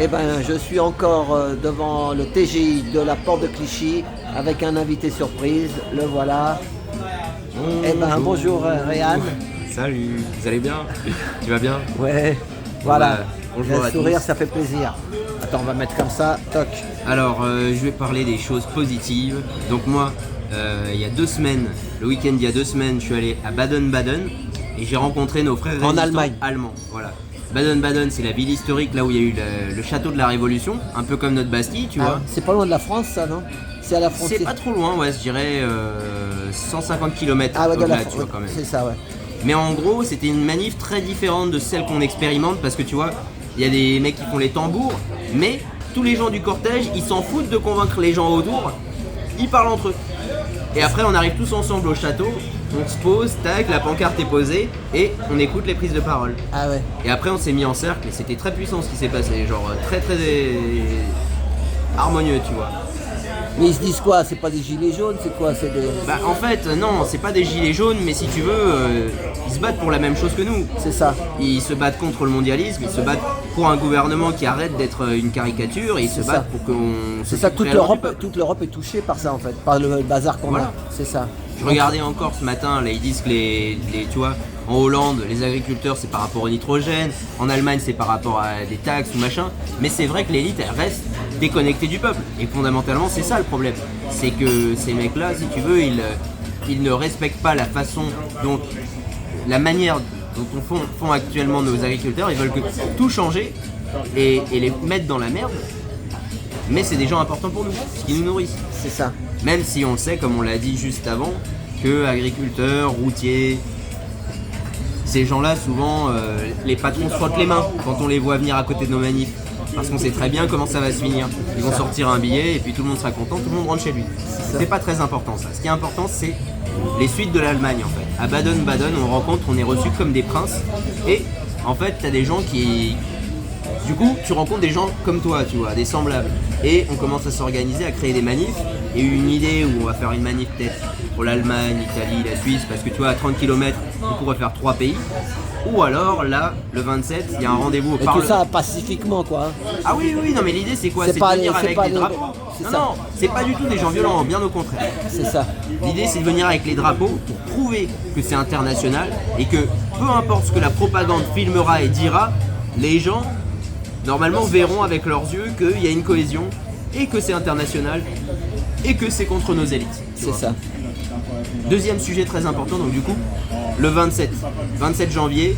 Eh ben, je suis encore devant le TGI de la Porte de Clichy avec un invité surprise. Le voilà. Eh ben, bonjour Réan. Salut, vous allez bien? Tu vas bien? Ouais, voilà. Bonjour Le à sourire, tous. ça fait plaisir. Attends, on va mettre comme ça. Toc. Alors, je vais parler des choses positives. Donc moi, il y a 2 semaines, le week-end il y a 2 semaines, je suis allé à Baden-Baden et j'ai rencontré nos frères résistants Allemagne. allemands. Voilà. Baden-Baden, c'est la ville historique là où il y a eu le château de la Révolution, un peu comme notre Bastille, tu vois. C'est pas loin de la France, ça, non? C'est à la frontière. C'est pas trop loin, ouais, je dirais 150 km Ah ouais, de la au-delà, tu vois, quand même. C'est ça, ouais. Mais en gros, c'était une manif très différente de celle qu'on expérimente parce que tu vois, il y a des mecs qui font les tambours, mais tous les gens du cortège, ils s'en foutent de convaincre les gens autour, ils parlent entre eux. Et après, on arrive tous ensemble au château, on se pose, tac, la pancarte est posée et on écoute les prises de parole. Ah ouais. Et après, on s'est mis en cercle et c'était très puissant ce qui s'est passé, genre très harmonieux, tu vois. Mais ils se disent quoi? C'est pas des gilets jaunes, c'est quoi? C'est des... Bah en fait non, c'est pas des gilets jaunes, mais si tu veux, ils se battent pour la même chose que nous. C'est ça. Ils se battent contre le mondialisme, ils se battent pour un gouvernement qui arrête d'être une caricature et ils se C'est battent ça. pour qu'on... C'est ça, toute l'Europe est touchée par ça en fait, par le bazar qu'on Voilà. a. C'est ça. Je regardais encore ce matin, là ils disent que tu vois, en Hollande, les agriculteurs c'est par rapport au nitrogène, en Allemagne c'est par rapport à des taxes ou machin, mais c'est vrai que l'élite elle reste déconnectée du peuple. Et fondamentalement c'est ça le problème, c'est que ces mecs-là, si tu veux, ils ne respectent pas la façon dont, la manière dont font actuellement nos agriculteurs, ils veulent que tout changer et les mettre dans la merde, mais c'est des gens importants pour nous, ce qui nous nourrissent. C'est ça. Même si on le sait, comme on l'a dit juste avant, que agriculteurs, routiers, ces gens-là, souvent, les patrons se frottent les mains quand on les voit venir à côté de nos manifs. Parce qu'on sait très bien comment ça va se finir. Ils vont sortir un billet et puis tout le monde sera content, tout le monde rentre chez lui. C'est pas très important ça. Ce qui est important, c'est les suites de l'Allemagne en fait. À Baden-Baden, on est reçus comme des princes. Et en fait, t'as des gens qui... Du coup, tu rencontres des gens comme toi, tu vois, des semblables. Et on commence à s'organiser, à créer des manifs. Il y a eu une idée où on va faire une manif peut-être pour l'Allemagne, l'Italie, la Suisse, parce que tu vois, à 30 km, on pourrait faire 3 pays. Ou alors, là, le 27, il y a un rendez-vous au Et Parlement. tout ça pacifiquement quoi. Ah oui, non, mais l'idée c'est quoi? C'est C'est pas de venir les- c'est avec pas des les- drapeaux. c'est Non, ça. non, c'est pas du tout des gens violents, bien au contraire. C'est ça. L'idée c'est de venir avec les drapeaux pour prouver que c'est international et que peu importe ce que la propagande filmera et dira, les gens normalement verront avec leurs yeux qu'il y a une cohésion et que c'est international et que c'est contre nos élites. tu C'est vois. ça. Deuxième sujet très important, donc du coup, le 27 janvier,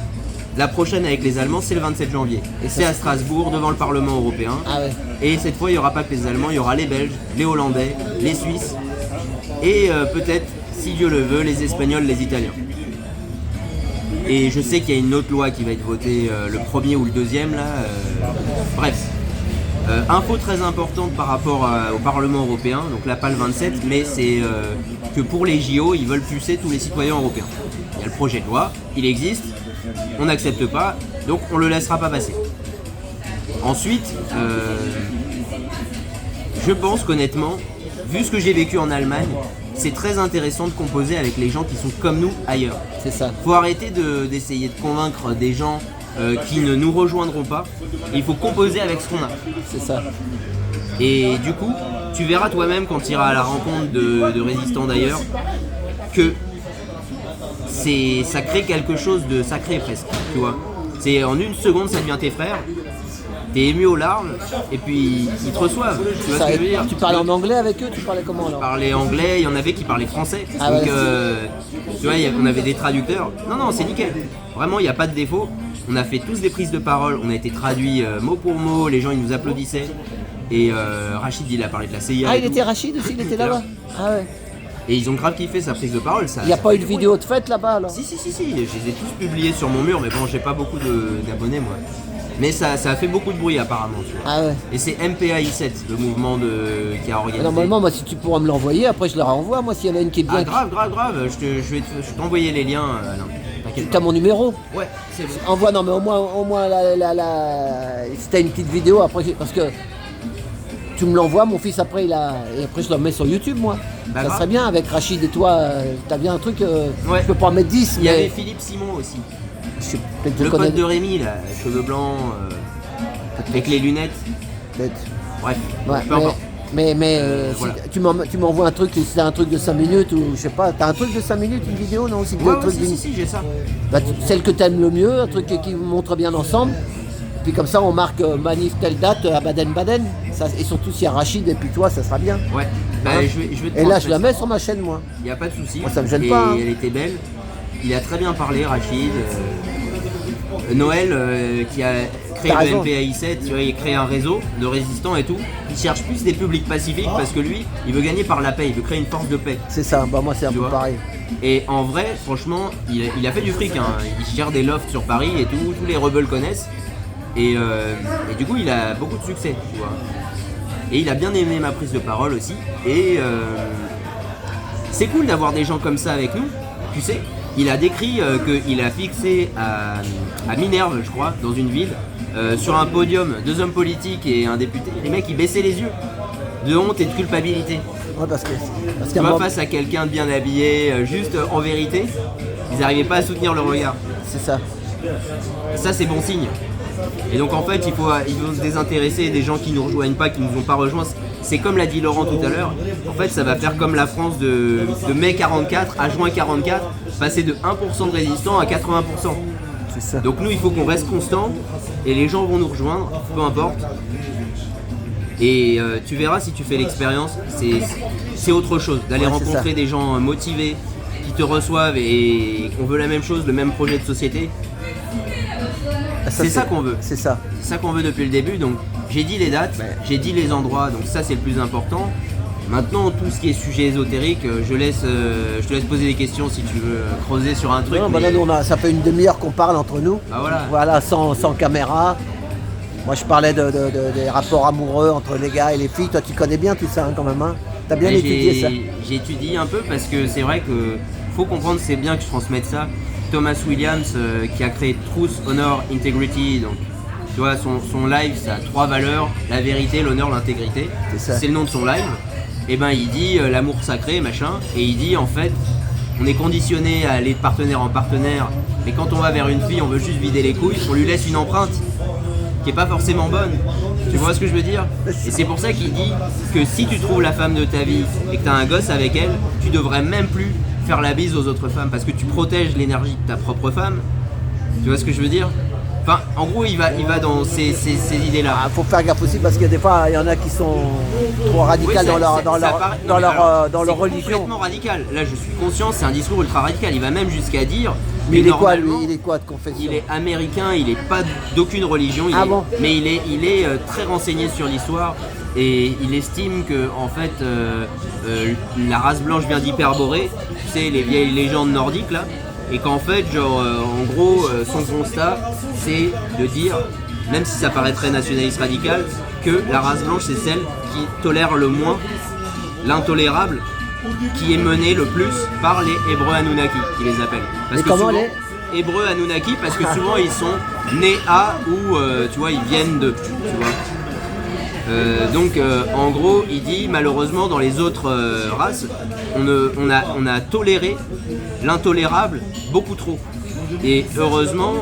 la prochaine avec les Allemands, c'est le 27 janvier. Et ça, C'est à Strasbourg, devant le Parlement européen. Ah ouais. Et cette fois, il n'y aura pas que les Allemands, il y aura les Belges, les Hollandais, les Suisses et peut-être, si Dieu le veut, les Espagnols, les Italiens. Et je sais qu'il y a une autre loi qui va être votée le premier ou le deuxième là. Bref. Info très importante par rapport au Parlement européen, donc là pas le 27, mais c'est que pour les JO, ils veulent pucer tous les citoyens européens. Il y a le projet de loi, il existe, on n'accepte pas, donc on ne le laissera pas passer. Ensuite, je pense qu'honnêtement, vu ce que j'ai vécu en Allemagne, c'est très intéressant de composer avec les gens qui sont comme nous ailleurs. C'est ça. Faut arrêter d'essayer de convaincre des gens qui ne nous rejoindront pas. Il faut composer avec ce qu'on a. C'est ça. Et du coup, tu verras toi-même quand tu iras à la rencontre de résistants d'ailleurs que ça crée quelque chose de sacré presque, tu vois. C'est en une seconde ça devient tes frères, t'es ému aux larmes et puis ils te reçoivent. Tu vois Ça, ce que je veux dire? tu parlais en anglais avec eux? Tu parlais comment Je alors? parlais anglais, il y en avait qui parlaient français. Ah Donc, ouais. tu vois, on avait des traducteurs. Non, c'est nickel. Vraiment, il n'y a pas de défaut. On a fait tous des prises de parole, on a été traduits mot pour mot, les gens ils nous applaudissaient. Et Rachid il a parlé de la CIA. Ah, et il tout. était Rachid aussi, il était là-bas? Ah ouais. Et ils ont grave kiffé sa prise de parole. Ça, Il n'y a ça pas fait eu de du vidéo de fête là-bas alors? bruit. Si, je les ai tous publiés sur mon mur, mais bon, j'ai pas beaucoup d'abonnés moi. Mais ça a fait beaucoup de bruit apparemment, tu vois. Ah ouais. Et c'est MPAI7, le mouvement qui a organisé. Normalement, moi, si tu pourras me l'envoyer, après je le renvoie. Moi, s'il y en a une qui est bien. Ah grave, je vais t'envoyer les liens, Alain. T'inquiète T'as pas. mon numéro? Ouais, c'est bon. Envoie, non, mais au moins si t'as une petite vidéo, après, parce que tu me l'envoies, mon fils, après, et après je le mets sur YouTube, moi. Bah, Ça grave. serait bien, avec Rachid et toi, t'as bien un truc, Ouais. je peux pas en mettre 10, Il y avait mais Philippe Simon aussi. je sais peut-être je Le connais. pote de Rémi, là, cheveux blancs. avec les lunettes. Peut-être. Bref, Ouais, peu importe. mais voilà. tu m'envoies un truc, si c'est un truc de 5 minutes ou je sais pas, t'as un truc de 5 minutes, une vidéo, non? Si, Ouais, si, j'ai ça. Bah, celle que t'aimes le mieux, un truc qui vous montre bien ensemble. Puis comme ça, on marque manif telle date à Baden-Baden. Et surtout s'il y a Rachid et puis toi, ça sera bien. Ouais. Bah, Hein? je vais te Et là, je la transmettre mets ça. sur ma chaîne, moi. Il n'y a pas de souci. Moi, ça me gêne Et pas, hein. elle était belle. Il a très bien parlé, Rachid. Noël, qui a créé T'as le raison. MPAI7, tu vois, il a créé un réseau de résistants et tout. Il cherche plus des publics pacifiques parce que lui, il veut gagner par la paix, il veut créer une force de paix. C'est ça, bah moi c'est un Tu peu vois. pareil. Et en vrai, franchement, il a fait du fric. Hein. Il gère des lofts sur Paris et tout, tous les rebelles connaissent. Et du coup, il a beaucoup de succès, tu vois. Et il a bien aimé ma prise de parole aussi. Et c'est cool d'avoir des gens comme ça avec nous, tu sais. Il a décrit qu'il a fixé à Minerve, je crois, dans une ville, sur un podium, 2 hommes politiques et un député. Les mecs, ils baissaient les yeux de honte et de culpabilité. Ouais, parce Tu qu'à un vois, moment- face à quelqu'un de bien habillé, juste en vérité, ils n'arrivaient pas à soutenir le regard. c'est ça. Ça, c'est bon signe. Et donc en fait, il faut se désintéresser des gens qui ne nous rejoignent pas, qui ne nous ont pas rejoints. C'est comme l'a dit Laurent tout à l'heure. En fait, ça va faire comme la France de mai 44 à juin 44, passer de 1% de résistants à 80%. C'est ça. Donc nous, il faut qu'on reste constant et les gens vont nous rejoindre, peu importe. Et tu verras si tu fais l'expérience, c'est autre chose. D'aller Ouais, c'est rencontrer ça. des gens motivés qui te reçoivent et qu'on veut la même chose, le même projet de société. C'est ça qu'on veut. C'est ça. C'est ça qu'on veut depuis le début. Donc j'ai dit les dates, j'ai dit les endroits, donc ça c'est le plus important. Maintenant, tout ce qui est sujet ésotérique, je te laisse poser des questions si tu veux creuser sur un truc. Non, bah mais- là, nous, ça fait une demi-heure qu'on parle entre nous. Bah voilà. Voilà, sans caméra. Moi, je parlais des rapports amoureux entre les gars et les filles. Toi, tu connais bien tout ça, hein, quand même. Hein. T'as bien Ouais, étudié ça. J'ai étudié un peu parce que c'est vrai que faut comprendre, c'est bien que je transmette ça. Thomas Williams qui a créé Truth, Honor, Integrity, donc tu vois son live ça a 3 valeurs, la vérité, l'honneur, l'intégrité. C'est ça. C'est le nom de son live. Et ben il dit l'amour sacré, machin, et il dit en fait on est conditionné à aller de partenaire en partenaire, mais quand on va vers une fille on veut juste vider les couilles, on lui laisse une empreinte qui est pas forcément bonne. Tu vois ce que je veux dire? Et c'est pour ça qu'il dit que si tu trouves la femme de ta vie et que tu as un gosse avec elle, tu devrais même plus faire la bise aux autres femmes parce que tu protèges l'énergie de ta propre femme. Tu vois ce que je veux dire? Enfin, en gros, il va dans ces idées-là. Il faut faire gaffe aussi parce qu'il y a des fois, il y en a qui sont trop radicales dans leur C'est religion. complètement radical. Là, je suis conscient, c'est un discours ultra radical. Il va même jusqu'à dire. Mais que il est quoi, lui? normalement, Il est quoi de confession? il est américain, il est pas d'aucune religion, Ah bon? mais il est très renseigné sur l'histoire et il estime que en fait la race blanche vient d'Hyperborée, tu sais les vieilles légendes nordiques là, et qu'en fait genre en gros son constat c'est de dire, même si ça paraît très nationaliste radical, que la race blanche c'est celle qui tolère le moins l'intolérable, qui est mené le plus par les Hébreux Anunnaki, qui les appellent. Parce Et que comment souvent, les Hébreux Anunnaki, parce que souvent ils sont nés à ou tu vois ils viennent de. Tu vois. Donc en gros il dit malheureusement dans les autres races on a toléré l'intolérable beaucoup trop. Et heureusement,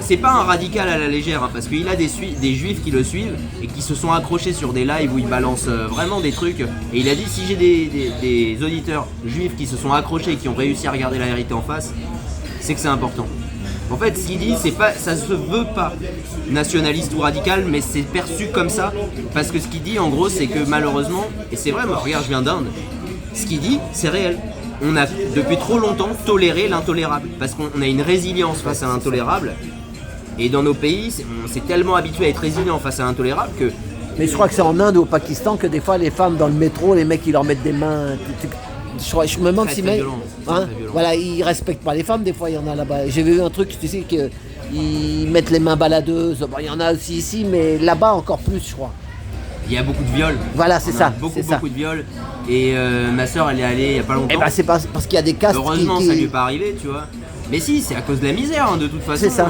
c'est pas un radical à la légère, hein, parce qu'il a des juifs qui le suivent et qui se sont accrochés sur des lives où il balance vraiment des trucs. Et il a dit si j'ai des auditeurs juifs qui se sont accrochés et qui ont réussi à regarder la vérité en face, c'est que c'est important. En fait, ce qu'il dit, c'est pas, ça se veut pas nationaliste ou radical, mais c'est perçu comme ça, parce que ce qu'il dit en gros, c'est que malheureusement, et c'est vrai, moi regarde, je viens d'Inde, ce qu'il dit, c'est réel. On a depuis trop longtemps toléré l'intolérable parce qu'on a une résilience face à l'intolérable et dans nos pays on s'est tellement habitué à être résilient face à l'intolérable que Mais je crois que c'est en Inde ou au Pakistan que des fois les femmes dans le métro, les mecs ils leur mettent des mains. Je me demande Très, si très mais, violent, hein, très violent. voilà, ils respectent pas les femmes des fois, il y en a là-bas. J'ai vu un truc, tu sais que ils mettent les mains baladeuses. Bon, il y en a aussi ici, mais là-bas encore plus, je crois. il y a beaucoup de viols. Voilà, c'est On a ça. beaucoup c'est ça. de viols et ma soeur elle est allée il y a pas longtemps. Eh ben c'est pas parce qu'il y a des castes Heureusement qui- ça lui est pas arrivé, tu vois. Mais si, c'est à cause de la misère hein, de toute façon. C'est ça.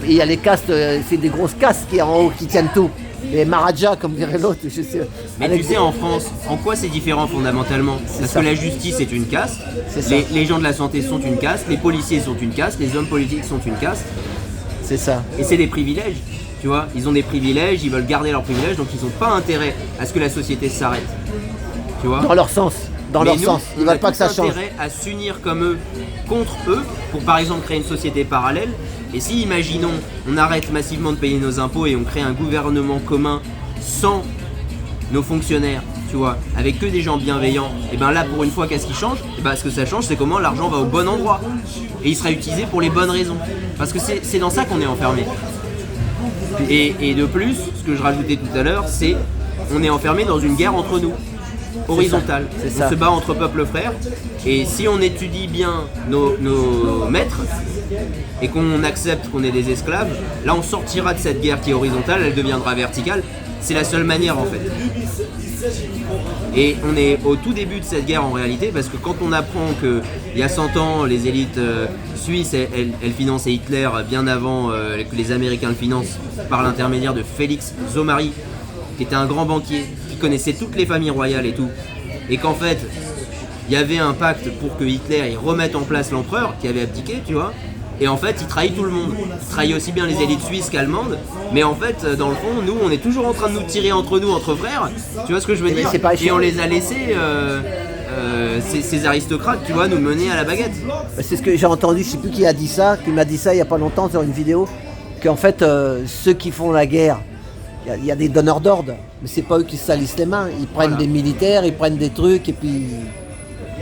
Il y a les castes, c'est des grosses castes qui en haut qui tiennent tout. Les Maharajas, comme dirait l'autre, je sais. Mais Avec tu sais, en France, en quoi c'est différent fondamentalement? Parce ça. que la justice est une caste, C'est ça. les gens de la santé sont une caste, les policiers sont une caste, les hommes politiques sont une caste, C'est ça. et c'est des privilèges. Tu vois, ils ont des privilèges, ils veulent garder leurs privilèges, donc ils n'ont pas intérêt à ce que la société s'arrête. Tu vois. Dans leur sens. Dans leur sens. Ils veulent pas que ça change. On a intérêt à s'unir comme eux contre eux pour par exemple créer une société parallèle. Et si, imaginons, on arrête massivement de payer nos impôts et on crée un gouvernement commun sans nos fonctionnaires, tu vois, avec que des gens bienveillants, et bien là pour une fois qu'est-ce qui change? Et ben ce que ça change c'est comment l'argent va au bon endroit et il sera utilisé pour les bonnes raisons. Parce que c'est dans ça qu'on est enfermé. Et de plus, ce que je rajoutais tout à l'heure, c'est on est enfermé dans une guerre entre nous, horizontale. On se bat entre peuples frères et si on étudie bien nos maîtres et qu'on accepte qu'on est des esclaves, là on sortira de cette guerre qui est horizontale, elle deviendra verticale. C'est la seule manière en fait. Et on est au tout début de cette guerre en réalité parce que quand on apprend qu'il y a 100 ans les élites suisses elles finançaient Hitler bien avant que les Américains le financent par l'intermédiaire de Félix Zomari qui était un grand banquier qui connaissait toutes les familles royales et tout, et qu'en fait il y avait un pacte pour que Hitler il remette en place l'empereur qui avait abdiqué, tu vois. Et en fait, il trahit tout le monde. Il trahit aussi bien les élites suisses qu'allemandes. Mais en fait, dans le fond, nous, on est toujours en train de nous tirer entre nous, entre frères. Tu vois ce que je veux dire? Et on les a laissés, ces aristocrates, tu vois, nous mener à la baguette. C'est ce que j'ai entendu, je sais plus qui a dit ça, qui m'a dit ça il n'y a pas longtemps sur une vidéo, qu'en fait, ceux qui font la guerre, il y a des donneurs d'ordre, mais c'est pas eux qui se salissent les mains. Ils prennent des militaires, ils prennent des trucs, et puis...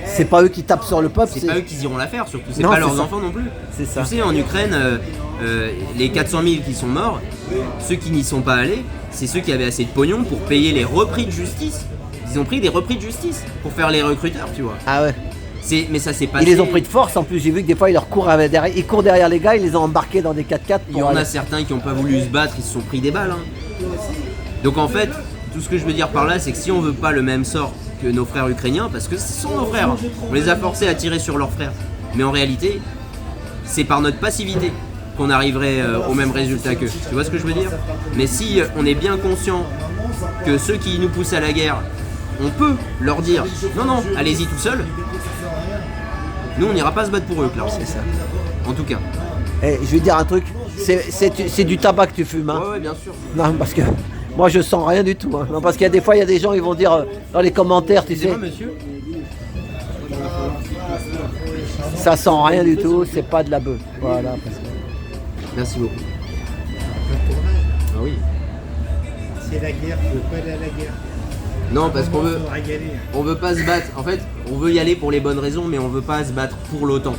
C'est pas eux qui tapent sur le peuple. C'est pas eux qui iront la faire, surtout. C'est pas leurs enfants non plus. C'est ça. Tu sais, en Ukraine, les 400 000 qui sont morts, ceux qui n'y sont pas allés, c'est ceux qui avaient assez de pognon pour payer les repris de justice. Ils ont pris des repris de justice pour faire les recruteurs, tu vois. Ah ouais. Mais ça s'est passé. Ils les ont pris de force en plus. J'ai vu que des fois ils leur courent derrière les gars, ils les ont embarqués dans des 4x4. Il y en a certains qui n'ont pas voulu se battre, ils se sont pris des balles. Hein. Donc en fait, tout ce que je veux dire par là, c'est que si on veut pas le même sort que nos frères ukrainiens, parce que ce sont nos frères, on les a forcés à tirer sur leurs frères. Mais en réalité, c'est par notre passivité qu'on arriverait au même résultat qu'eux. Tu vois ce que je veux dire? Mais si on est bien conscient que ceux qui nous poussent à la guerre, on peut leur dire non, non, allez-y tout seul, nous on n'ira pas se battre pour eux, clairement. C'est ça. En tout cas. Et je vais dire un truc, c'est du tabac que tu fumes. Hein. Ouais, bien sûr. Non, parce que moi je sens rien du tout. Hein. Non, parce qu'il y a des fois, il y a des gens qui vont dire dans les commentaires, tu sais. Moi, monsieur. Ça sent rien du tout, c'est pas de la bœuf. Voilà. Parce que... Merci beaucoup. Ah oui. C'est la guerre, je veux pas aller à la guerre. Non, parce on veut pas se battre. En fait, on veut y aller pour les bonnes raisons, mais on veut pas se battre pour l'OTAN.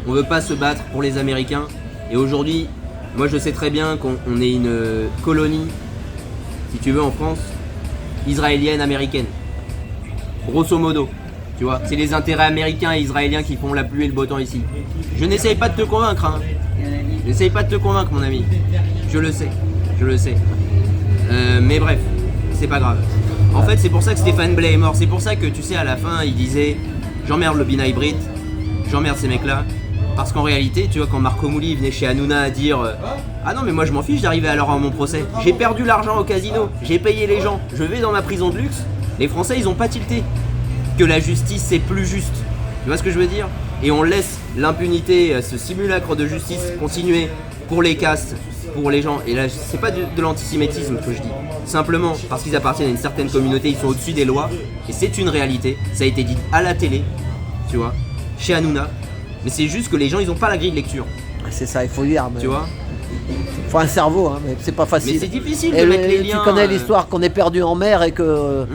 On veut pas se battre pour les Américains. Et aujourd'hui, moi je sais très bien qu'on est une colonie, si tu veux, en France, israélienne, américaine. Grosso modo, tu vois, c'est les intérêts américains et israéliens qui font la pluie et le beau temps ici. Je n'essaye pas de te convaincre, hein. J'essaye pas de te convaincre, mon ami. Je le sais, je le sais. Mais bref, c'est pas grave. En fait, c'est pour ça que Stéphane Blais est mort. C'est pour ça que, tu sais, à la fin, il disait « J'emmerde le Binaï-Brit, j'emmerde ces mecs-là. » Parce qu'en réalité, tu vois, quand Marco Mouli venait chez Hanouna à dire « Ah non, mais moi je m'en fiche d'arriver à l'heure à mon procès. J'ai perdu l'argent au casino, j'ai payé les gens, je vais dans ma prison de luxe. » Les Français, ils ont pas tilté que la justice, c'est plus juste. Tu vois ce que je veux dire? Et on laisse l'impunité, ce simulacre de justice continuer pour les castes, pour les gens. Et là, c'est pas de l'antisémitisme que je dis. Simplement parce qu'ils appartiennent à une certaine communauté, ils sont au-dessus des lois. Et c'est une réalité. Ça a été dit à la télé, tu vois, chez Hanouna. Mais c'est juste que les gens, ils ont pas la grille de lecture. C'est ça, il faut lire. Mais... Tu vois? Il faut un cerveau, hein, mais c'est pas facile. Mais c'est difficile de mettre les liens. Tu connais l'histoire qu'on est perdu en mer et que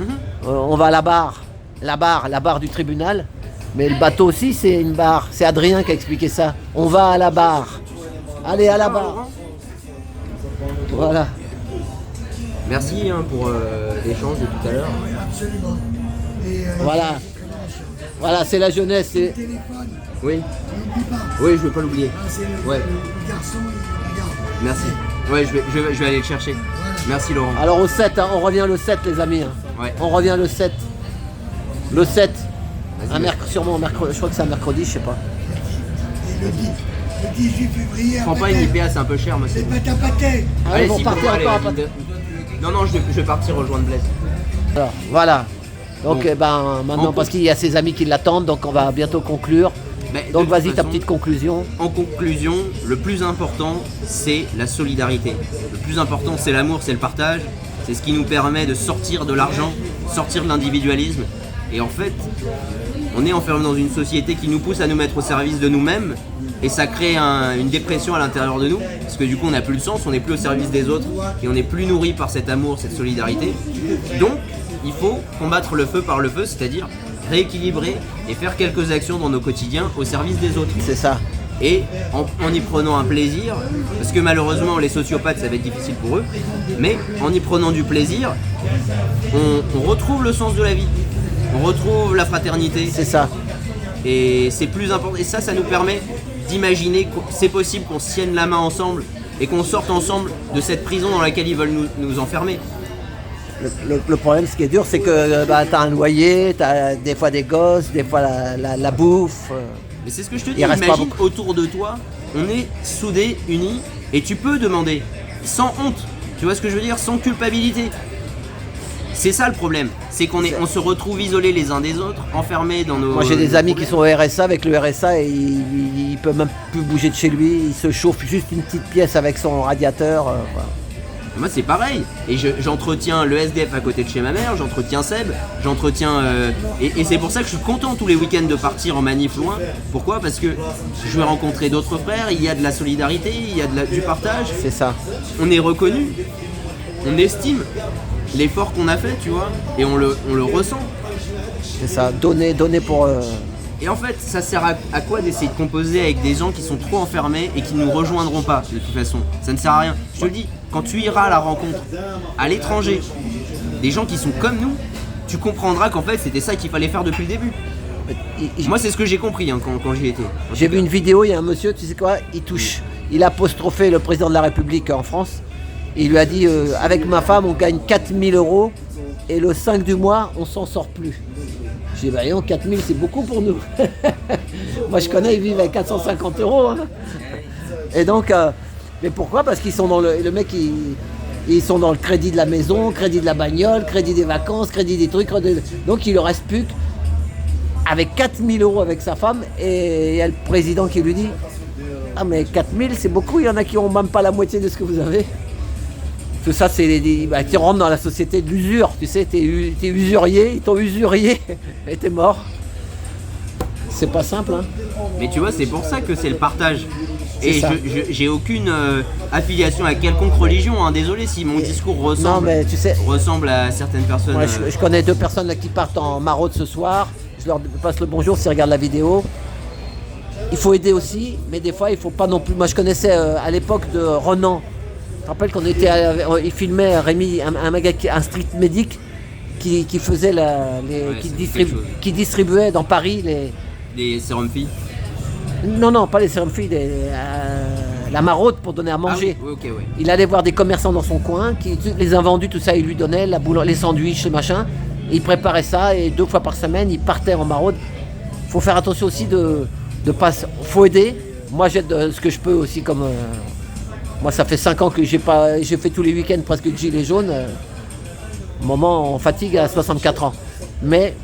on va à la barre. La barre du tribunal. Mais le bateau aussi, c'est une barre. C'est Adrien qui a expliqué ça. On va à la barre. Allez à la barre. Voilà. Merci hein, pour l'échange de tout à l'heure. Absolument. Voilà. Voilà, c'est la jeunesse. Le téléphone, Oui. n'oublie pas. Oui, je veux pas l'oublier. C'est le, Ouais. le garçon, il regarde. Merci. Ouais, je vais aller le chercher. Merci Laurent. Alors au 7, hein, on revient le 7 les amis. Hein. Ouais. On revient le 7. Le 7. Vas-y. Sûrement mercredi, je crois que c'est un mercredi, je sais pas. Et le 18 février, Prends pas une IPA, c'est un peu cher, monsieur. c'est pas ta pâté. Ah, ils vont si, partir pour encore à aller, Pâté. Non, je vais partir rejoindre Blaise. Alors, voilà. Donc Bon. maintenant, On parce peut- qu'il y a ses amis qui l'attendent, donc on va bientôt conclure. de Donc toute vas-y, ta façon, petite conclusion. En conclusion, le plus important, c'est la solidarité. Le plus important, c'est l'amour, c'est le partage. C'est ce qui nous permet de sortir de l'argent, sortir de l'individualisme. Et en fait, on est enfermé dans une société qui nous pousse à nous mettre au service de nous-mêmes. Et ça crée une dépression à l'intérieur de nous. Parce que du coup, on n'a plus de sens, on n'est plus au service des autres. Et on n'est plus nourri par cet amour, cette solidarité. Donc, il faut combattre le feu par le feu, c'est-à-dire rééquilibrer et faire quelques actions dans nos quotidiens au service des autres. C'est ça. Et en y prenant un plaisir, parce que malheureusement les sociopathes ça va être difficile pour eux, mais en y prenant du plaisir, on retrouve le sens de la vie, on retrouve la fraternité. C'est ça. Et c'est plus important, et ça nous permet d'imaginer que c'est possible qu'on se tienne la main ensemble et qu'on sorte ensemble de cette prison dans laquelle ils veulent nous enfermer. Le problème, ce qui est dur, c'est que t'as un loyer, t'as des fois des gosses, des fois la bouffe. Mais c'est ce que je te dis, Il reste pas imagine beaucoup. autour de toi, on est soudés, unis, et tu peux demander, sans honte, tu vois ce que je veux dire, sans culpabilité. C'est ça le problème, c'est on se retrouve isolés les uns des autres, enfermés dans nos... Moi j'ai des amis qui problèmes. sont au RSA, avec le RSA, et il peut même plus bouger de chez lui, il se chauffe juste une petite pièce avec son radiateur. Voilà. Moi c'est pareil, et j'entretiens le SDF à côté de chez ma mère, j'entretiens Seb, et c'est pour ça que je suis content tous les week-ends de partir en manif loin. Pourquoi ? Parce que je vais rencontrer d'autres frères, il y a de la solidarité, il y a du partage, C'est ça. on est reconnu, on estime l'effort qu'on a fait, tu vois, et on le ressent. C'est ça. Donner pour. Et en fait, ça sert à quoi d'essayer de composer avec des gens qui sont trop enfermés et qui ne nous rejoindront pas de toute façon ? Ça ne sert à rien. Je te le dis, quand tu iras à la rencontre à l'étranger, des gens qui sont comme nous, tu comprendras qu'en fait c'était ça qu'il fallait faire depuis le début. Moi c'est ce que j'ai compris quand j'y étais. J'ai vu une vidéo, il y a un monsieur, tu sais quoi, il a apostrophé le président de la République en France. Et il lui a dit avec ma femme on gagne 4000 € et le 5 du mois on s'en sort plus. J'ai dit bah non, 4000 c'est beaucoup pour nous. Moi je connais, ils vivent avec 450 €. Hein. Et donc, mais pourquoi ? Parce qu'ils sont dans le mec, ils sont dans le crédit de la maison, crédit de la bagnole, crédit des vacances, crédit des trucs. Donc il ne reste plus qu'avec 4000 € avec sa femme, et il y a le président qui lui dit ah mais 4000 c'est beaucoup, il y en a qui n'ont même pas la moitié de ce que vous avez. Tout ça c'est tu rentres dans la société de l'usure, tu sais, t'es usurier, ils t'ont usurié et t'es mort. C'est pas simple hein. Mais tu vois, c'est pour ça que c'est le partage. Et C'est ça. j'ai aucune affiliation à quelconque religion, hein. Désolé si mon discours Non mais tu sais, ressemble à certaines personnes. moi, je connais 2 personnes là qui partent en maraude ce soir. Je leur passe le bonjour s'ils regardent la vidéo. Il faut aider aussi, mais des fois il faut pas non plus. Moi je connaissais à l'époque de Renan. Je me rappelle qu'on était, il filmait Rémi, un street medic qui faisait qui distribuait dans Paris Des sérum filles. Non, pas les sérum filles, la maraude pour donner à manger. Ah oui, ok, ouais. Il allait voir des commerçants dans son coin, les invendus, tout ça, il lui donnait, les sandwichs, les machins. Et il préparait ça, et 2 fois par semaine, il partait en maraude. Il faut faire attention aussi de pas... faut aider. Moi, j'aide ce que je peux aussi, comme... moi, ça fait 5 ans que j'ai fait tous les week-ends presque de gilet jaune. Moment, on fatigue à 64 ans. Mais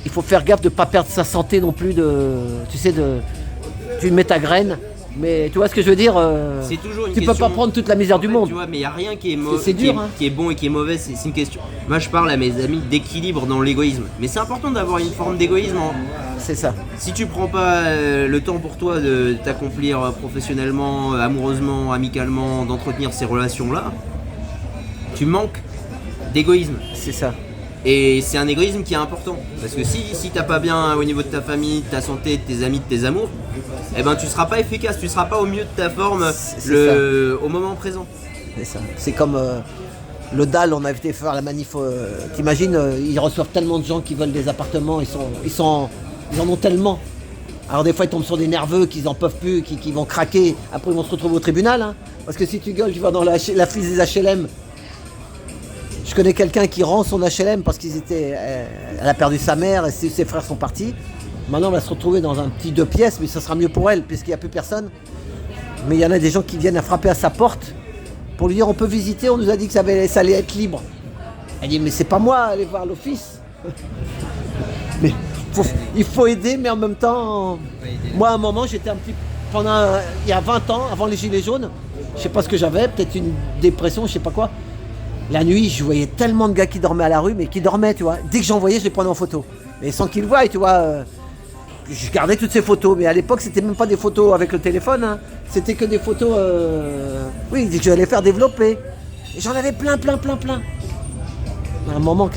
il faut faire gaffe de ne pas perdre sa santé non plus, tu mets ta graine. Mais tu vois ce que je veux dire C'est toujours une tu question. peux pas prendre toute la misère du monde. Tu vois, mais il n'y a rien qui est, C'est dur, hein. qui est bon et qui est mauvais, c'est une question. Moi je parle à mes amis d'équilibre dans l'égoïsme. Mais c'est important d'avoir une forme d'égoïsme. C'est ça. Si tu prends pas le temps pour toi de t'accomplir professionnellement, amoureusement, amicalement, d'entretenir ces relations-là, tu manques d'égoïsme. C'est ça. Et c'est un égoïsme qui est important. Parce que si t'as pas bien au niveau de ta famille, de ta santé, de tes amis, de tes amours, eh ben tu seras pas efficace, tu seras pas au mieux de ta forme au moment présent. C'est ça. C'est comme le DAL, on a été faire la manif. T'imagines, ils reçoivent tellement de gens qui veulent des appartements, ils en ont tellement. Alors des fois ils tombent sur des nerveux qu'ils en peuvent plus, qui vont craquer. Après ils vont se retrouver au tribunal. Hein. Parce que si tu gueules, tu vas dans la frise des HLM. Je connais quelqu'un qui rend son HLM parce elle a perdu sa mère et ses frères sont partis. Maintenant, elle va se retrouver dans un petit 2 pièces, mais ça sera mieux pour elle puisqu'il n'y a plus personne. Mais il y en a des gens qui viennent à frapper à sa porte pour lui dire on peut visiter, on nous a dit que ça allait être libre. Elle dit mais c'est pas moi, aller voir l'office. Il faut aider, mais en même temps, moi à un moment j'étais un petit, il y a 20 ans, avant les gilets jaunes, je sais pas ce que j'avais, peut-être une dépression, je sais pas quoi. La nuit, je voyais tellement de gars qui dormaient à la rue, mais qui dormaient, tu vois. Dès que j'en voyais, je les prenais en photo. Mais sans qu'ils le voient, tu vois. Je gardais toutes ces photos, mais à l'époque, c'était même pas des photos avec le téléphone, hein. C'était que des photos, oui, que j'allais faire développer. Et j'en avais plein. À un moment,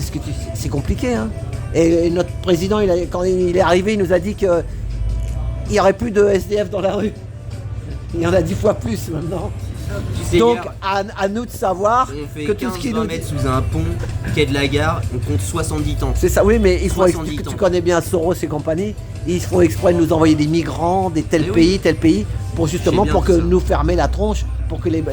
c'est compliqué, hein. Et notre président, quand il est arrivé, il nous a dit qu'il n'y aurait plus de SDF dans la rue. Il y en a 10 fois plus maintenant. Tu sais, Donc, hier, à nous de savoir on fait que tout ce qui 15-20 nous mètres sous un pont, quai de la gare, on compte 70 ans. C'est ça, oui, mais ils font 70 exprès, ans. tu connais bien Soros et compagnie, ils font exprès de nous envoyer des migrants, des tel Mais pays, pour justement bien pour tout que ça. nous fermer la tronche, pour que les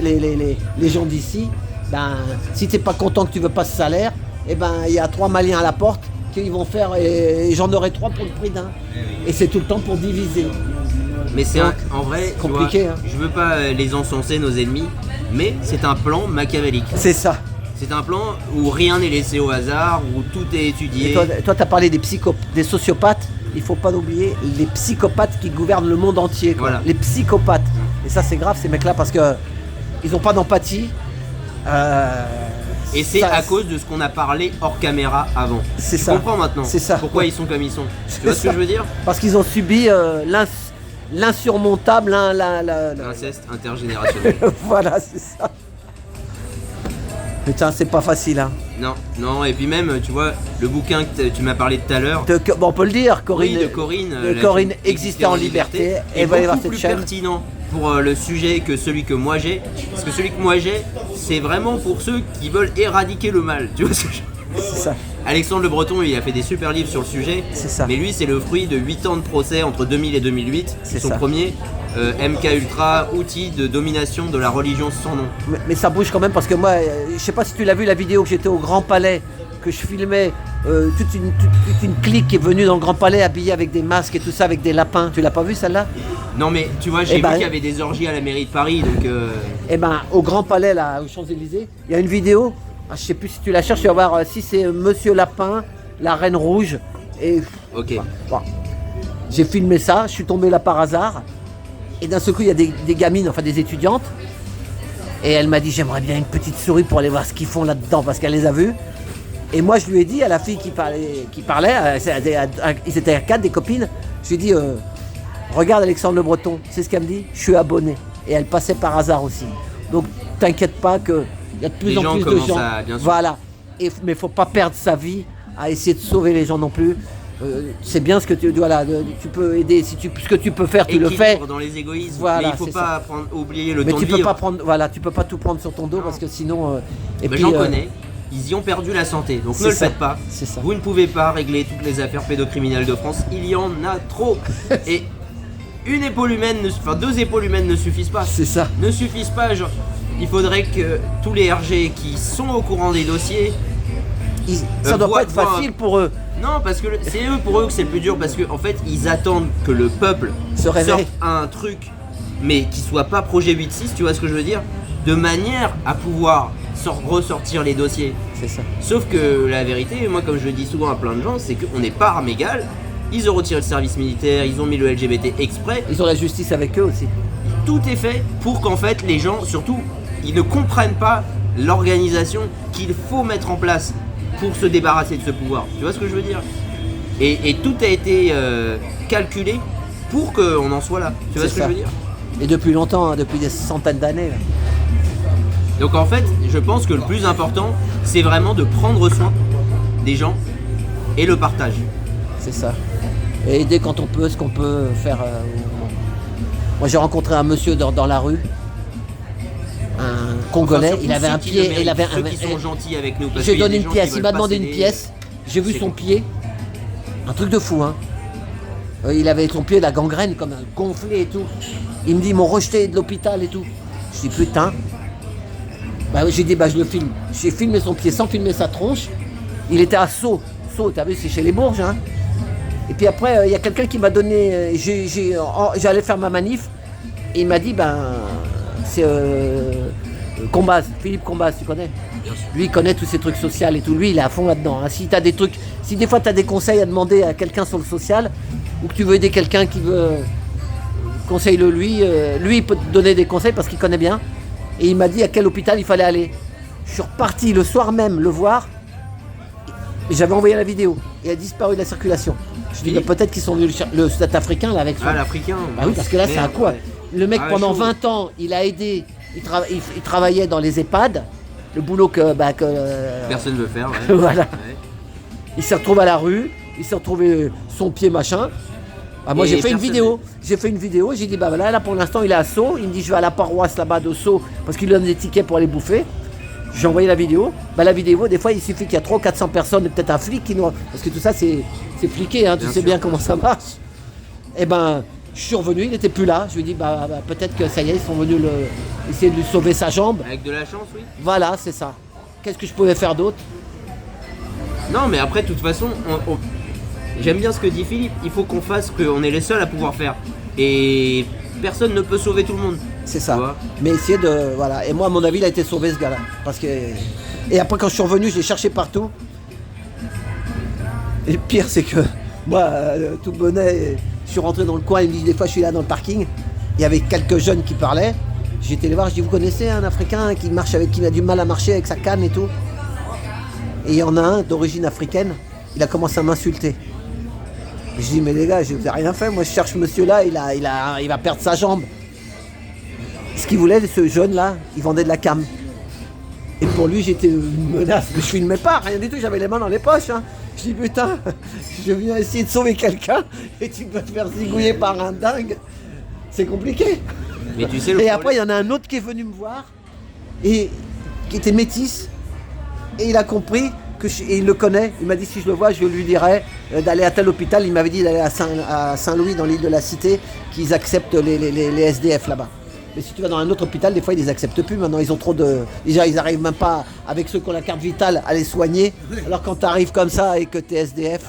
gens d'ici, ben, si t'es pas content que tu veux pas ce salaire, eh ben, il y a 3 Maliens à la porte qu'ils vont faire, et j'en aurai 3 pour le prix d'un. Et c'est tout le temps pour diviser. Mais c'est Donc, en vrai, c'est tu vois, compliqué, hein. je veux pas les encenser, nos ennemis, mais c'est un plan machiavélique. C'est ça. C'est un plan où rien n'est laissé au hasard, où tout est étudié. Et toi, tu as parlé des sociopathes. Il faut pas oublier les psychopathes qui gouvernent le monde entier, quoi. Voilà. Les psychopathes. Et ça, c'est grave, ces mecs-là, parce que ils n'ont pas d'empathie. Et c'est Ça, à cause de ce qu'on a parlé hors caméra avant. C'est Tu ça. comprends maintenant C'est ça. pourquoi Ouais. ils sont comme ils sont. Tu vois ce que je veux dire? Parce qu'ils ont subi l'insurmontable, L'inceste intergénérationnel. voilà, c'est ça. Putain, c'est pas facile, hein. Non, et puis même, tu vois, le bouquin que tu m'as parlé tout à l'heure, Bon, on peut le dire, Corinne. oui, de Corinne, de la Corinne fille existait en liberté, et va y avoir beaucoup cette plus chaîne. pertinent pour le sujet que celui que moi j'ai, parce que celui que moi j'ai, c'est vraiment pour ceux qui veulent éradiquer le mal, tu vois ce que je... C'est ça. Alexandre Le Breton, il a fait des super livres sur le sujet, C'est ça. mais lui c'est le fruit de 8 ans de procès entre 2000 et 2008, C'est son ça. premier, MK Ultra, outil de domination de la religion sans nom. Mais ça bouge quand même parce que moi, je sais pas si tu l'as vu la vidéo que j'étais au Grand Palais, que je filmais toute une clique qui est venue dans le Grand Palais habillée avec des masques et tout ça, avec des lapins. Tu l'as pas vu celle-là? Non mais tu vois, j'ai Eh vu ben- qu'il y avait des orgies à la mairie de Paris, donc... Eh ben, au Grand Palais, là, aux Champs-Élysées, il y a une vidéo. Je sais plus si tu la cherches, tu vas voir si c'est Monsieur Lapin, la Reine Rouge. Et Ok. bon, j'ai filmé ça, je suis tombé là par hasard. Et d'un seul coup, il y a des gamines, enfin des étudiantes. Et elle m'a dit, j'aimerais bien une petite souris pour aller voir ce qu'ils font là-dedans, parce qu'elle les a vus. Et moi, je lui ai dit à la fille qui parlait, ils étaient à 4, des copines, je lui ai dit, regarde Alexandre Le Breton, c'est ce qu'elle me dit, je suis abonné. Et elle passait par hasard aussi. Donc, t'inquiète pas qu'il y a de plus Les en gens plus de commencent gens. à- bien sûr. Voilà. Mais il faut pas perdre sa vie à essayer de sauver les gens non plus. C'est bien ce que tu peux aider, ce que tu peux faire, tu le fais. Équilibre dans les égoïsmes, Voilà, mais il faut c'est pas oublier le Mais temps tu de peux vivre. pas prendre, voilà, tu peux pas tout prendre sur ton dos parce que sinon. Et Bah, puis, j'en connais, ils y ont perdu la santé, donc c'est ne le ça. faites pas. C'est ça. Vous ne pouvez pas régler toutes les affaires pédocriminelles de France, il y en a trop. Et une épaule humaine, enfin 2 épaules humaines ne suffisent pas. C'est ça. Ne suffisent pas, genre, il faudrait que tous les RG qui sont au courant des dossiers... Ça doit voient- pas être facile pour eux. Non, parce que c'est eux pour eux que c'est le plus dur, parce qu'en fait ils attendent que le peuple Se réveille. sorte un truc, mais qui soit pas projet 8-6, tu vois ce que je veux dire, de manière à pouvoir ressortir les dossiers. C'est ça. Sauf que la vérité, moi comme je le dis souvent à plein de gens, c'est qu'on n'est pas armes égales. Ils ont retiré le service militaire, ils ont mis le LGBT exprès. Ils ont la justice avec eux aussi. Tout est fait pour qu'en fait les gens, surtout, ils ne comprennent pas l'organisation qu'il faut mettre en place pour se débarrasser de ce pouvoir. Tu vois ce que je veux dire? Et tout a été calculé pour qu'on en soit là. Tu vois C'est ce que ça. je veux dire? Et depuis longtemps, hein, depuis des centaines d'années. là. Donc en fait, je pense que le plus important, c'est vraiment de prendre soin des gens et le partage. C'est ça. Et aider quand on peut, ce qu'on peut faire. Moi, j'ai rencontré un monsieur dans la rue, un Congolais. Enfin, surtout Il avait ceux un qui pied. le méritent, Il avait ceux qui sont gentils avec nous. parce J'ai qu'il y a donné des une gens pièce. qui Il veulent m'a pas demandé une céder. pièce. J'ai vu C'est son con. pied. Un truc de fou, hein. Il avait son pied, la gangrène, comme un gonflé et tout. Il me dit, ils m'ont rejeté de l'hôpital et tout. Je dis, putain. Bah, j'ai dit, bah, je le filme. J'ai filmé son pied sans filmer sa tronche. Il était à Sceaux. Sceaux, t'as vu, c'est chez les Bourges, hein. Et puis après, il y a quelqu'un qui m'a donné. J'allais faire ma manif. Et il m'a dit, ben, c'est Combaz, Philippe Combaz, tu connais? Bien sûr. Lui, il connaît tous ces trucs sociaux et tout. Lui, il est à fond là-dedans. Hein. Si t'as des trucs, si des fois tu as des conseils à demander à quelqu'un sur le social, ou que tu veux aider quelqu'un qui veut, conseille-le lui. Lui, il peut te donner des conseils parce qu'il connaît bien. Et il m'a dit à quel hôpital il fallait aller. Je suis reparti le soir même le voir. Et j'avais envoyé la vidéo. Il a disparu de la circulation. Je dis Oui. bah, peut-être qu'ils sont venus le Sud-Africain là avec son. Ah, l'Africain. Bah oui, parce que là, c'est un Merde, quoi ouais. Le mec, Ah, pendant chaud. 20 ans, il a aidé, il travaillait dans les EHPAD, le boulot que. Personne veut faire. Ouais. Voilà. Ouais. Il s'est retrouvé à la rue, il s'est retrouvé son pied machin. Ah, moi, Et j'ai fait une personne vidéo. J'ai fait une vidéo, j'ai dit, bah voilà, là pour l'instant, il est à Sceaux. Il me dit, je vais à la paroisse là-bas de Sceaux parce qu'il donne des tickets pour aller bouffer. J'ai envoyé la vidéo. Bah, la vidéo, des fois, il suffit qu'il y a 300 ou 400 personnes et peut-être un flic qui nous. Parce que tout ça, c'est fliqué, hein, tu Bien sais sûr. bien comment ça marche. Et ben, je suis revenu, il n'était plus là. Je lui ai dit, bah, peut-être que ça y est, ils sont venus essayer de lui sauver sa jambe. Avec de la chance, oui. Voilà, c'est ça. Qu'est-ce que je pouvais faire d'autre? Non, mais après, de toute façon, j'aime bien ce que dit Philippe. Il faut qu'on fasse ce qu'on est les seuls à pouvoir faire. Et personne ne peut sauver tout le monde. C'est Tu ça. vois. Mais essayer de. Voilà. Et moi, à mon avis, il a été sauvé ce gars-là. Parce que. Et après, quand je suis revenu, je l'ai cherché partout. Et le pire, c'est que moi, tout bonnet, je suis rentré dans le coin, il me dit des fois, je suis là dans le parking. Il y avait quelques jeunes qui parlaient. J'ai été les voir, je dis, vous connaissez un Africain qui marche avec, qui a du mal à marcher avec sa canne et tout? Et il y en a un d'origine africaine, il a commencé à m'insulter. Je dis, mais les gars, je vous ai rien fait, moi je cherche ce monsieur-là, il va perdre sa jambe. Ce qu'il voulait, ce jeune-là, il vendait de la cam. Et pour lui, j'étais une menace. Mais je filmais pas, rien du tout, j'avais les mains dans les poches. Hein. Je dis, putain, je viens essayer de sauver quelqu'un et tu peux te faire zigouiller par un dingue. C'est compliqué. Mais tu sais, le Et problème- après, il y en a un autre qui est venu me voir et qui était métis. Et il a compris et il le connaît. Il m'a dit si je le vois, je lui dirai d'aller à tel hôpital. Il m'avait dit d'aller à Saint-Louis, dans l'île de la Cité, qu'ils acceptent les SDF là-bas. Mais si tu vas dans un autre hôpital, des fois ils les acceptent plus. Maintenant, ils ont trop de. Déjà, ils n'arrivent même pas, avec ceux qui ont la carte vitale, à les soigner. Alors quand tu arrives comme ça et que tu es SDF.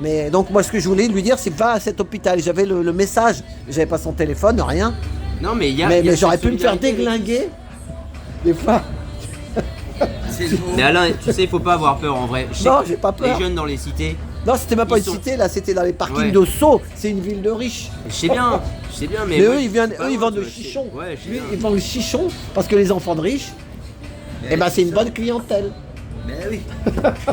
Mais donc, moi, ce que je voulais lui dire, c'est va à cet hôpital. J'avais le message. J'avais pas son téléphone, rien. Non, mais il y a. Mais il y a j'aurais cette pu me faire solidarité. déglinguer. Des fois. Mais Alain, tu sais, il faut pas avoir peur en vrai. Je sais Non, que j'ai pas peur. Les jeunes dans les cités, Non, c'était même pas Ils une sont- cité, là, c'était dans les parkings Ouais. de Sceaux. C'est une ville de riches. je sais bien, mais. Mais moi, eux, je ils, suis pas ils loin, vendent tu le vois, je sais. chichon. Ouais, je sais Lui, bien. ils vendent le chichon parce que les enfants de riches, eh ben, c'est une bonne clientèle. Mais oui.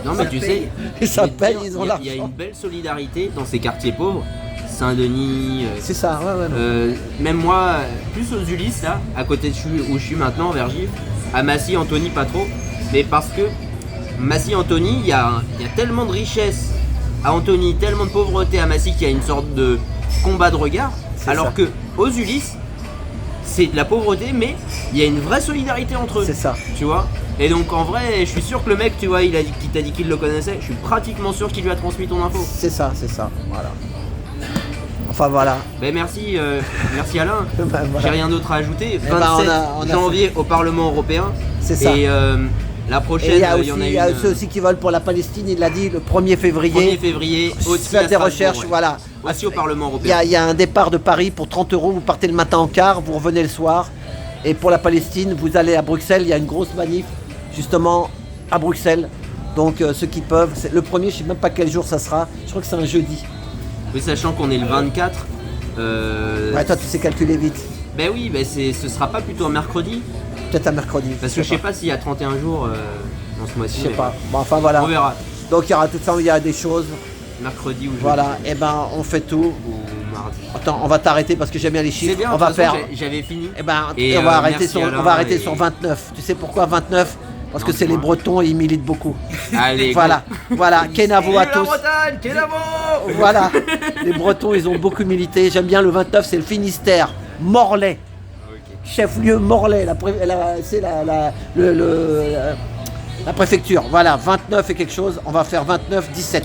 Non, mais tu sais, Et ça je vais te paye, dire, ils ont il y a l'argent. une belle solidarité dans ces quartiers pauvres. Saint-Denis, C'est ça, ouais, non. même moi, plus aux Ulysses, là, à côté de où je suis maintenant, vers Gif, à Massy, Antony, pas trop, mais parce que Massy, Antony, il y a tellement de richesse à Antony, tellement de pauvreté à Massy qu'il y a une sorte de combat de regard, C'est alors ça. que aux Ulysses, c'est de la pauvreté, mais il y a une vraie solidarité entre eux. C'est ça. Tu vois. Et donc en vrai, je suis sûr que le mec, tu vois, qui t'a dit qu'il le connaissait, je suis pratiquement sûr qu'il lui a transmis ton info. C'est ça, voilà. Enfin, voilà. Ben merci, merci Alain. Ben, voilà. J'ai rien d'autre à ajouter. ben, 27 on a janvier au Parlement européen. C'est ça. Et la Et prochaine, il y a il y en a il y a une. ceux aussi qui veulent pour la Palestine, il l'a dit, le 1er février. 1er février, aussi Faites à des Strasbourg, recherches, ouais. voilà. Aussi au Parlement Il y, européen. il y a un départ de Paris pour 30 €, vous partez le matin en car, vous revenez le soir. Et pour la Palestine, vous allez à Bruxelles, il y a une grosse manif, justement, à Bruxelles. Donc ceux qui peuvent, le premier, je ne sais même pas quel jour ça sera, je crois que c'est un jeudi. Mais sachant qu'on est le 24. Ouais, toi tu sais calculer vite, Ben oui, ben ce sera pas plutôt un mercredi. peut-être un mercredi. Parce que je sais pas s'il y a 31 jours dans ce mois-ci. Je sais mais pas. Bon, enfin voilà. On verra. Donc il y aura tout ça, il y a des choses. Mercredi ou jeudi. Voilà, et ben on fait tout. Ou mardi. Attends, on va t'arrêter parce que j'aime bien les C'est chiffres. bien, on de va toute façon, faire. j'avais fini. Eh ben, Et, on va arrêter merci sur, Alain, on va arrêter et- sur 29. Tu sais pourquoi 29? Parce Non, que c'est les dis-moi. Bretons, ils militent beaucoup. Allez, Voilà, voilà, Kenavo à Vive la tous. Bretagne, Kenavo. Voilà, les Bretons, ils ont beaucoup milité. J'aime bien le 29, c'est le Finistère, Morlaix. Chef-lieu Morlaix, c'est la préfecture. Voilà, 29 et quelque chose. On va faire 29, 17.